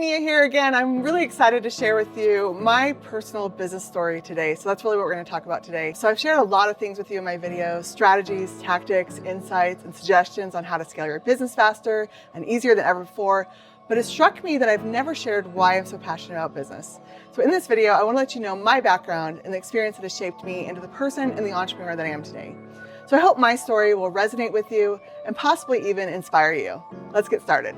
Mia here again. I'm really excited to share with you my personal business story today. So that's really what we're going to talk about today. So I've shared a lot of things with you in my videos, strategies, tactics, insights, and suggestions on how to scale your business faster and easier than ever before. But it struck me that I've never shared why I'm so passionate about business. So in this video, I want to let you know my background and the experience that has shaped me into the person and the entrepreneur that I am today. So I hope my story will resonate with you and possibly even inspire you. Let's get started.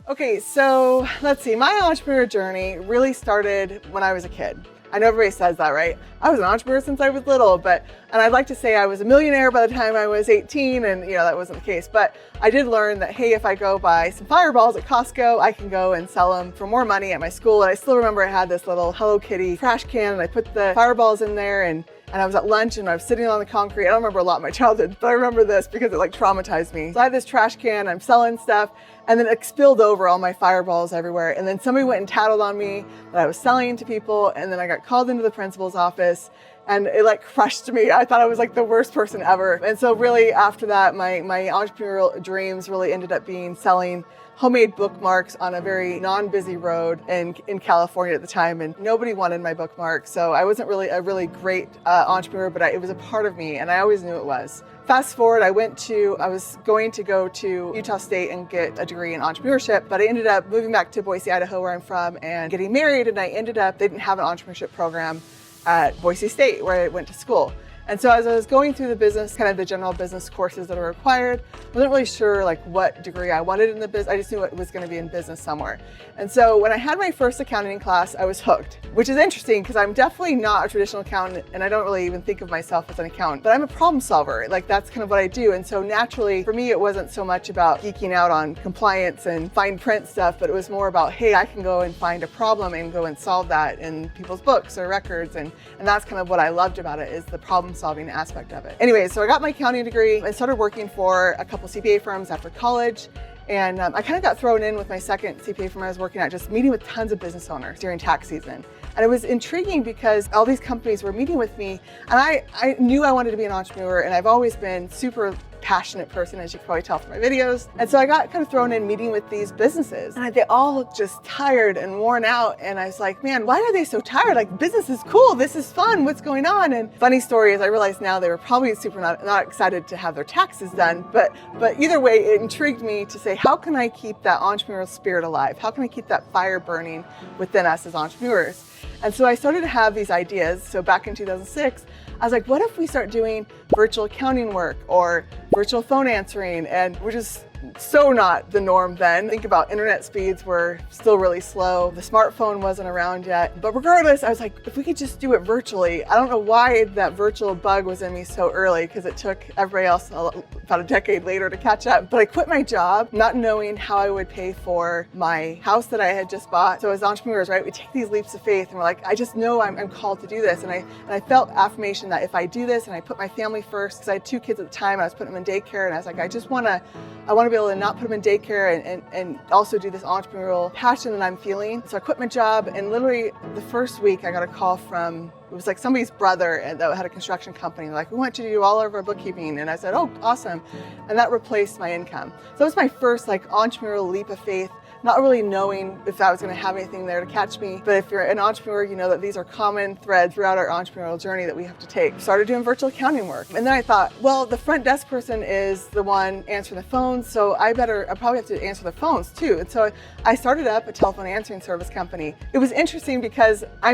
Okay, so let's see. My entrepreneur journey really started when I was a kid. I know everybody says that, right? I was an entrepreneur since I was little, and I'd like to say I was a millionaire by the time I was 18, and that wasn't the case. But I did learn that, hey, if I go buy some fireballs at Costco, I can go and sell them for more money at my school. And I still remember I had this little Hello Kitty trash can, and I put the fireballs in there, and I was at lunch and I was sitting on the concrete. I don't remember a lot of my childhood, but I remember this because it traumatized me. So I had this trash can, I'm selling stuff, and then it spilled over all my fireballs everywhere. And then somebody went and tattled on me that I was selling to people. And then I got called into the principal's office and it crushed me. I thought I was the worst person ever. And so really after that, my entrepreneurial dreams really ended up being selling homemade bookmarks on a very non-busy road in California at the time, and nobody wanted my bookmark. So I wasn't really a really great entrepreneur, but it was a part of me, and I always knew it was. Fast forward, I was going to go to Utah State and get a degree in entrepreneurship, but I ended up moving back to Boise, Idaho, where I'm from, and getting married, and they didn't have an entrepreneurship program at Boise State, where I went to school. And so as I was going through the business, kind of the general business courses that are required, I wasn't really sure what degree I wanted in the business. I just knew it was going to be in business somewhere. And so when I had my first accounting class, I was hooked, which is interesting because I'm definitely not a traditional accountant and I don't really even think of myself as an accountant, but I'm a problem solver. That's kind of what I do. And so naturally for me, it wasn't so much about geeking out on compliance and fine print stuff, but it was more about, hey, I can go and find a problem and go and solve that in people's books or records. And that's kind of what I loved about it, is the problem solving aspect of it. Anyway, so I got my accounting degree and started working for a couple CPA firms after college. And I kind of got thrown in with my second CPA firm I was working at, just meeting with tons of business owners during tax season. And it was intriguing because all these companies were meeting with me, and I knew I wanted to be an entrepreneur, and I've always been super passionate person, as you can probably tell from my videos. And so I got kind of thrown in meeting with these businesses, and they all looked just tired and worn out. And I was like, man, why are they so tired? Business is cool, this is fun, what's going on? And funny story is I realize now they were probably super not excited to have their taxes done, but either way, it intrigued me to say, how can I keep that entrepreneurial spirit alive? How can I keep that fire burning within us as entrepreneurs? And so I started to have these ideas. So back in 2006, I was like, what if we start doing virtual accounting work or virtual phone answering, and which is so not the norm then. Think about internet speeds were still really slow. The smartphone wasn't around yet. But regardless, I was like, if we could just do it virtually. I don't know why that virtual bug was in me so early, because it took everybody else about a decade later to catch up. But I quit my job not knowing how I would pay for my house that I had just bought. So as entrepreneurs, right, we take these leaps of faith and we're like, I just know I'm called to do this. And I felt affirmation that if I do this and I put my family first, because I had 2 kids at the time, I was putting them in daycare, and I was like, I want to be able to not put them in daycare and also do this entrepreneurial passion that I'm feeling. So I quit my job, and literally the first week I got a call from, it was somebody's brother that had a construction company. They're like, we want you to do all of our bookkeeping. And I said, oh, awesome. And that replaced my income. So that was my first entrepreneurial leap of faith, not really knowing if I was going to have anything there to catch me. But if you're an entrepreneur, you know that these are common threads throughout our entrepreneurial journey that we have to take. Started doing virtual accounting work. And then I thought, well, the front desk person is the one answering the phones, so I probably have to answer the phones too. And so I started up a telephone answering service company. It was interesting because I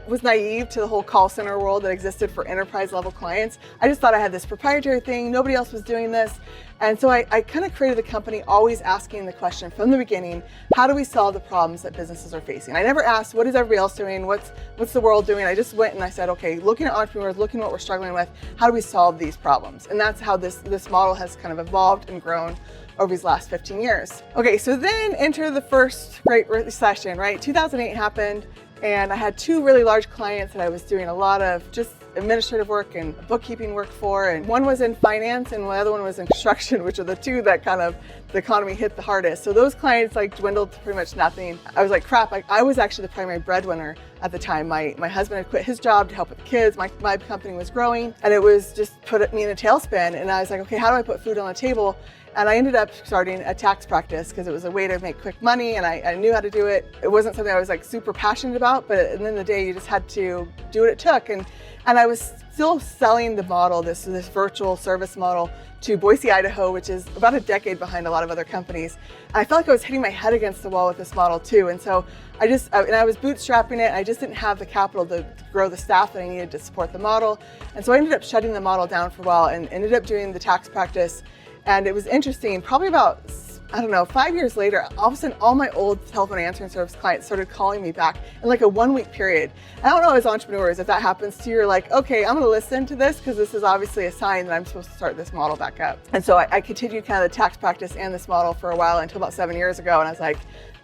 was naive to the whole call center world that existed for enterprise level clients. I just thought I had this proprietary thing. Nobody else was doing this. And so I kind of created the company always asking the question from the beginning, how do we solve the problems that businesses are facing? I never asked, what is everybody else doing? What's the world doing? I just went and I said, okay, looking at entrepreneurs, looking at what we're struggling with, how do we solve these problems? And that's how this model has kind of evolved and grown over these last 15 years. Okay, so then enter the first Great Recession, right? 2008 happened, and I had 2 really large clients that I was doing a lot of just administrative work and bookkeeping work for, and one was in finance and the other one was in construction, which are the 2 that kind of the economy hit the hardest. So those clients dwindled to pretty much nothing. I was like, crap, I was actually the primary breadwinner at the time. My husband had quit his job to help with the kids. My company was growing, and it was just put me in a tailspin. And I was like, okay, how do I put food on the table? And I ended up starting a tax practice because it was a way to make quick money, and I knew how to do it. It wasn't something I was like super passionate about, but at the end of the day, you just had to do what it took. And I was still selling the model, this virtual service model, to Boise, Idaho, which is about a decade behind a lot of other companies. And I felt like I was hitting my head against the wall with this model too. And so I was bootstrapping it, and I just didn't have the capital to grow the staff that I needed to support the model. And so I ended up shutting the model down for a while and ended up doing the tax practice. And it was interesting, probably about, 5 years later, all of a sudden all my old telephone answering service clients started calling me back in like a 1 week period. I don't know, as entrepreneurs, if that happens to you, you're like, okay, I'm gonna listen to this because this is obviously a sign that I'm supposed to start this model back up. And so I continued kind of the tax practice and this model for a while until about 7 years ago. And I was like,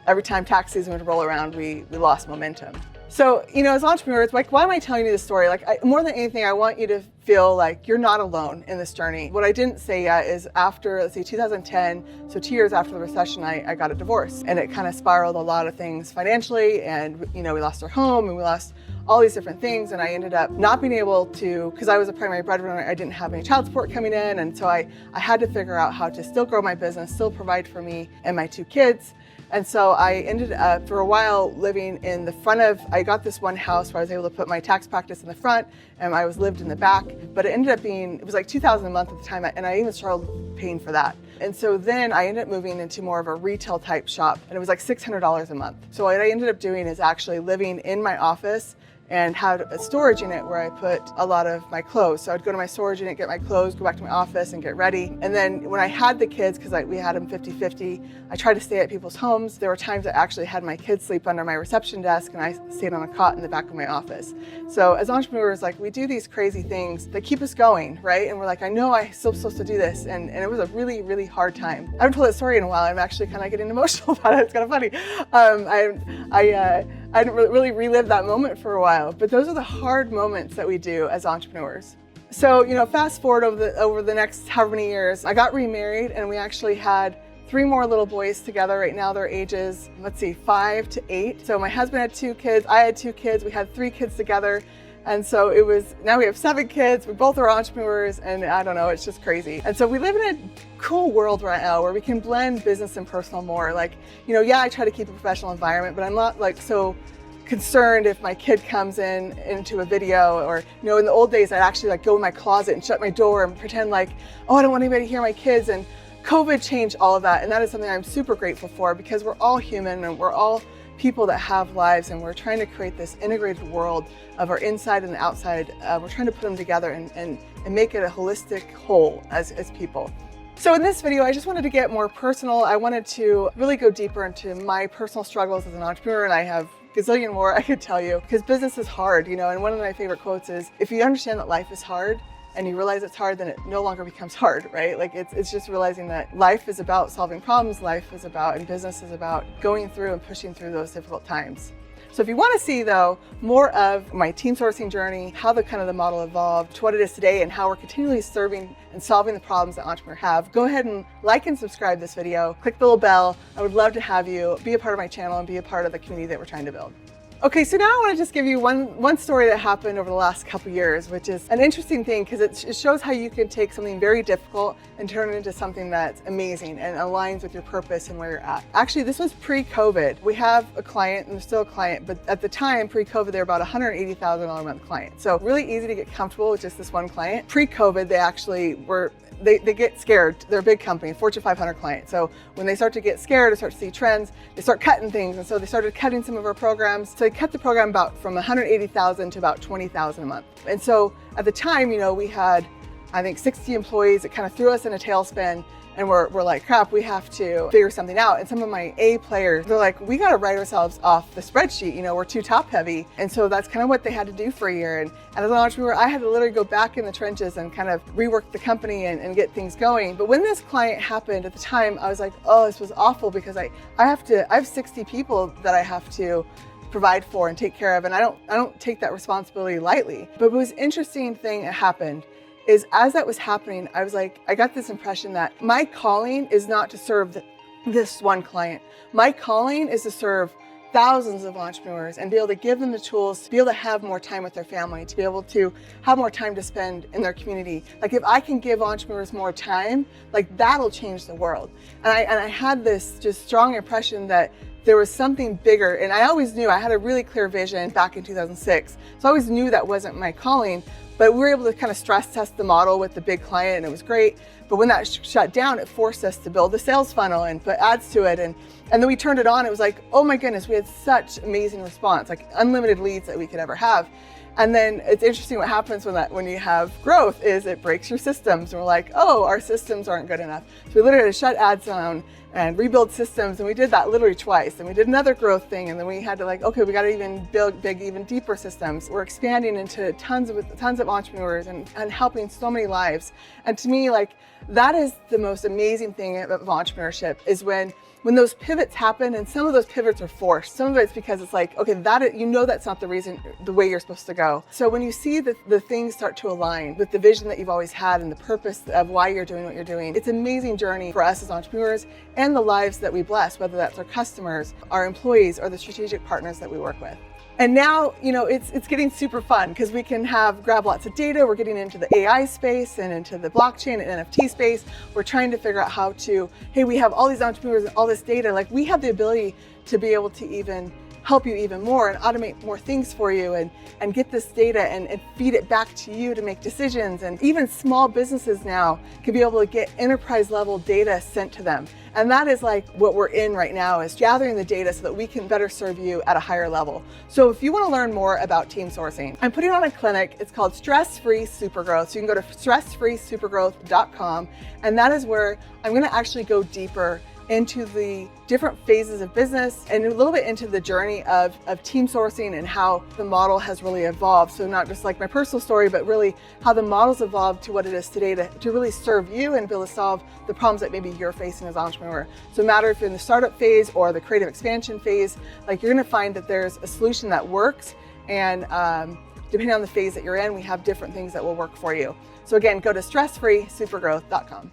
every time tax season would roll around, we lost momentum. So, as entrepreneurs, like, why am I telling you this story? Like, more than anything, I want you to feel like you're not alone in this journey. What I didn't say yet is after, 2010, so 2 years after the recession, I got a divorce, and it kind of spiraled a lot of things financially, and, we lost our home, and we lost all these different things, and I ended up not being able to, because I was a primary breadwinner, I didn't have any child support coming in, and so I had to figure out how to still grow my business, still provide for me and my 2 kids. And so I ended up, for a while, living in the front of, I got this one house where I was able to put my tax practice in the front, and I lived in the back, but it ended up being, it was like $2,000 a month at the time, and I even struggled paying for that. And so then I ended up moving into more of a retail type shop, and it was like $600 a month. So what I ended up doing is actually living in my office and had a storage unit where I put a lot of my clothes. So I'd go to my storage unit, get my clothes, go back to my office and get ready. And then when I had the kids, because we had them 50-50, I tried to stay at people's homes. There were times I actually had my kids sleep under my reception desk, and I stayed on a cot in the back of my office. So as entrepreneurs, like, we do these crazy things that keep us going, right? And we're like, I know I'm still supposed to do this. And it was a really, really hard time. I haven't told that story in a while. I'm actually kind of getting emotional about it. It's kind of funny. I didn't really relive that moment for a while, but those are the hard moments that we do as entrepreneurs. So, fast forward over the next however many years, I got remarried, and we actually had 3 more little boys together. Right now they're ages, 5 to 8. So my husband had 2 kids, I had 2 kids, we had 3 kids together. And so now we have 7 kids, we both are entrepreneurs, and I don't know, it's just crazy. And so we live in a cool world right now where we can blend business and personal more. Like, I try to keep a professional environment, but I'm not like so concerned if my kid comes into a video, or, in the old days, I'd actually go in my closet and shut my door and pretend like, oh, I don't want anybody to hear my kids. And COVID changed all of that. And that is something I'm super grateful for, because we're all human and we're all people that have lives, and we're trying to create this integrated world of our inside and the outside. We're trying to put them together and make it a holistic whole as people. So in this video, I just wanted to get more personal. I wanted to really go deeper into my personal struggles as an entrepreneur, and I have a gazillion more I could tell you, because business is hard, and one of my favorite quotes is, if you understand that life is hard, and you realize it's hard, then it no longer becomes hard, right? Like, it's just realizing that life is about solving problems, and business is about going through and pushing through those difficult times. So if you want to see, though, more of my team sourcing journey, how the model evolved to what it is today, and how we're continually serving and solving the problems that entrepreneurs have, go ahead and like and subscribe this video, click the little bell. I would love to have you be a part of my channel and be a part of the community that we're trying to build. Okay, so now I want to just give you one story that happened over the last couple years, which is an interesting thing, because it shows how you can take something very difficult and turn it into something that's amazing and aligns with your purpose and where you're at. Actually, this was pre-COVID. We have a client, and they're still a client, but at the time, pre-COVID, they were about $180,000 a month client. So really easy to get comfortable with just this one client. Pre-COVID, they actually were, they get scared. They're a big company, Fortune 500 client. So when they start to get scared or start to see trends, they start cutting things. And so they started cutting some of our programs. So they cut the program from 180,000 to about 20,000 a month. And so at the time, we had, I think, 60 employees. It kind of threw us in a tailspin. And we're like, crap, we have to figure something out. And some of my A players, they're like, we got to write ourselves off the spreadsheet. We're too top heavy. And so that's kind of what they had to do for a year. And as an entrepreneur, I had to literally go back in the trenches and kind of rework the company and get things going. But when this client happened at the time, I was like, oh, this was awful, because I have 60 people that I have to provide for and take care of. And I don't take that responsibility lightly. But it was an interesting thing that happened is, as that was happening, I was like, I got this impression that my calling is not to serve this one client. My calling is to serve thousands of entrepreneurs and be able to give them the tools to be able to have more time with their family, to be able to have more time to spend in their community. Like if I can give entrepreneurs more time, like that'll change the world. And I had this just strong impression that there was something bigger, and I always knew I had a really clear vision back in 2006. So I always knew that wasn't my calling, but we were able to kind of stress test the model with the big client and it was great. But when that shut down, it forced us to build a sales funnel and put ads to it. And then we turned it on. It was like, oh my goodness, we had such amazing response, like unlimited leads that we could ever have. And then it's interesting what happens when you have growth is it breaks your systems. And we're like, oh, our systems aren't good enough. So we literally had to shut ads down and rebuild systems. And we did that literally twice. And we did another growth thing. And then we had to like, okay, we got to even build big, even deeper systems. We're expanding into tons of entrepreneurs and helping so many lives. And to me, like that is the most amazing thing of entrepreneurship is when those pivots happen, and some of those pivots are forced. Some of it's because it's like, okay, that's not the way you're supposed to go. So when you see the things start to align with the vision that you've always had and the purpose of why you're doing what you're doing, it's an amazing journey for us as entrepreneurs and the lives that we bless, whether that's our customers, our employees, or the strategic partners that we work with. And now, it's getting super fun because we can grab lots of data. We're getting into the AI space and into the blockchain and NFT space. We're trying to figure out how to, hey, we have all these entrepreneurs and all this data. Like we have the ability to be able to even help you even more and automate more things for you and get this data and feed it back to you to make decisions. And even small businesses now can be able to get enterprise level data sent to them. And that is like what we're in right now is gathering the data so that we can better serve you at a higher level. So if you want to learn more about team sourcing, I'm putting on a clinic. It's called Stress Free Supergrowth. So you can go to stressfreesupergrowth.com. And that is where I'm going to actually go deeper into the different phases of business and a little bit into the journey of team sourcing and how the model has really evolved. So not just like my personal story, but really how the model's evolved to what it is today to really serve you and be able to solve the problems that maybe you're facing as an entrepreneur. So no matter if you're in the startup phase or the creative expansion phase, like you're gonna find that there's a solution that works, and depending on the phase that you're in, we have different things that will work for you. So again, go to stressfreesupergrowth.com.